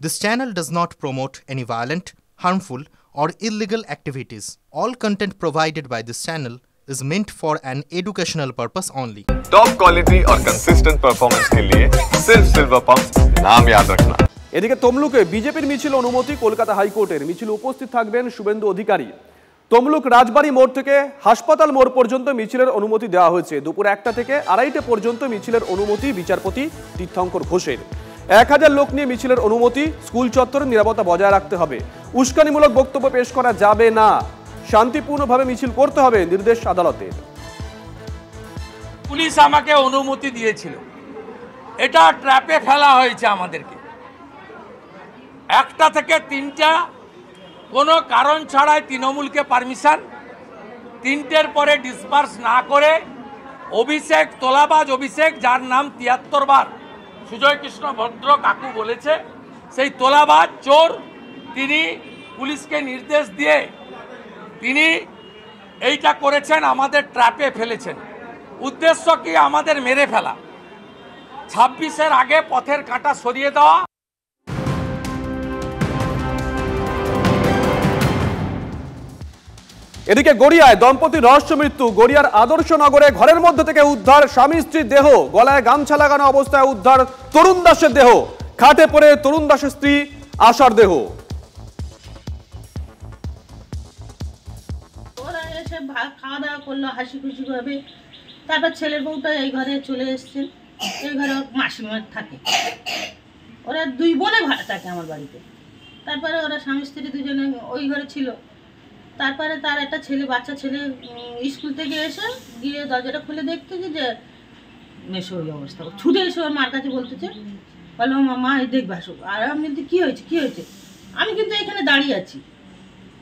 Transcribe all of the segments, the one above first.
This channel does not promote any violent, harmful, or illegal activities. All content provided by this channel is meant for an educational purpose only. Top quality और consistent performance के लिए सिर्फ silver pump नाम याद रखना। এদিকে তমলুকে বিজেপির মিছিল অনুমতি কলকাতা হাইকোর্টের। মিছিল উপস্থিত থাকবেন শুভেন্দু অধিকারী। তমলুক রাজবাড়ী মোড় থেকে হাসপাতাল মোড় পর্যন্ত মিছিলের অনুমতি দেওয়া হয়েছে। দুপুর 1টা থেকে 2:30 পর্যন্ত মিছিলের অনুমতি বিচারপতি তীর্থঙ্কর ঘোষের। 1000 লোক নিয়ে মিছিলের অনুমতি। স্কুল চত্বরের নিরাপত্তা বজায় রাখতে হবে। উস্কানিমূলক বক্তব্য পেশ করা যাবে না। শান্তিপূর্ণভাবে মিছিল করতে হবে নির্দেশ আদালতের। পুলিশ আমাকে অনুমতি দিয়েছিল, এটা ট্র্যাপে ফেলা হয়েছে আমাদেরকে। 1টা থেকে 3টা কোনো কারণ ছাড়াই তৃণমূলকে পারমিশন, 3টের পরে ডিসপার্স না করে অভিষেক, তোলাবাজ অভিষেক, যার নাম 73 বার সুজয় কৃষ্ণ ভদ্র কাকু বলেছে, সেই তোলাবাজ চোর, তিনি পুলিশকে নির্দেশ দিয়ে তিনি এইটা করেছেন, আমাদের ট্র্যাপে ফেলেছেন। উদ্দেশ্য কি? আমাদের মেরে ফেলা। 26-এর আগে পথের কাঁটা সরিয়ে দেওয়া। এদিকে গড়িয়ায় দম্পতির রহস্য মৃত্যু। গড়িয়ার আদর্শনগরে ঘরের মধ্যে থেকে উদ্ধার স্বামী স্ত্রীর দেহ। গলায় গামছা লাগানো অবস্থায় উদ্ধার তরুণ দাসের দেহ। খাটে পড়ে তরুণ দাসের স্ত্রী আশার দেহ। ওরা এসে খাওয়া দাওয়া করলো হাসি খুশি ভাবে। তারপর ছেলের বউটা এই ঘরে চলে এসছে। এই ঘরে মাসিমা থাকে। ওরা 2 বোনে ভাড়া থাকে আমার বাড়িতে। তারপরে ওরা স্বামী স্ত্রী দুজনে ওই ঘরে ছিল। তারপরে তার একটা ছেলে, বাচ্চা ছেলে স্কুল থেকে এসে গিয়ে দরজাটা খুলে দেখতে যে মেশো ওই অবস্থা। ছুটে এসে ওর মার কাছে বলতেছে, বলো মা এই দেখবে আসো। আর আমি বলছি কী হয়েছে কী হয়েছে, আমি কিন্তু এখানে দাঁড়িয়ে আছি।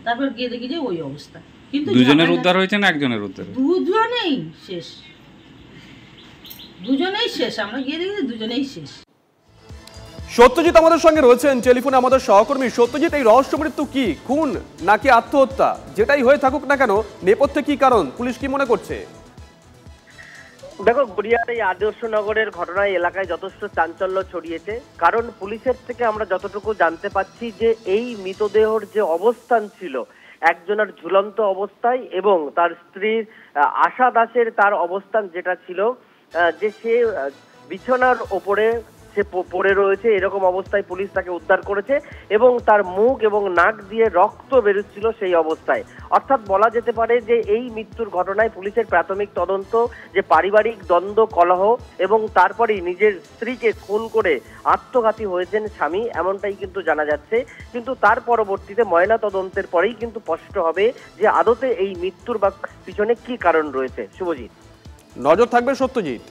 তারপর গিয়ে দেখি যে ওই অবস্থা। কিন্তু দুজনের উদ্ধার হয়েছে না একজনের উদ্ধার? দুজনেই শেষ, দুজনেই শেষ। আমরা গিয়ে দেখি দুজনেই শেষ। সত্যজিৎ আমাদের সঙ্গে রয়েছেন টেলিফোনে, আমাদের সহকর্মী। সত্যজিৎ, এই রহস্য মৃত্যু কি, খুন নাকি আত্মহত্যা? যেটাই হয়ে থাকুক না কেন, নেপথ্যে কি কারণ, পুলিশ কি মনে করছে? দেখো, গড়িয়ার এই আদর্শনগরের ঘটনায় এলাকায় যথেষ্ট চাঞ্চল্য ছড়িয়েছে। কারণ পুলিশের থেকে আমরা যতটুকু জানতে পাচ্ছি যে এই মৃতদেহর যে অবস্থান ছিল, একজনের ঝুলন্ত অবস্থায় এবং তার স্ত্রীর আশা দাসের তার অবস্থান যেটা ছিল যে সে বিছানার ওপরে সে পড়ে রয়েছে, এরকম অবস্থায় পুলিশ তাকে উদ্ধার করেছে এবং তার মুখ এবং নাক দিয়ে রক্ত বেরোচ্ছিল সেই অবস্থায়। অর্থাৎ বলা যেতে পারে যে এই মৃত্যুর ঘটনায় পুলিশের প্রাথমিক তদন্ত যে পারিবারিক দ্বন্দ্ব, কলহ এবং তারপরেই নিজের স্ত্রীকে খুন করে আত্মঘাতী হয়েছেন স্বামী, এমনটাই কিন্তু জানা যাচ্ছে। কিন্তু তার পরবর্তীতে ময়না তদন্তের পরেই কিন্তু স্পষ্ট হবে যে আদতে এই মৃত্যুর বা পিছনে কি কারণ রয়েছে। শুভজিৎ, নজর থাকবে সত্যজিৎ।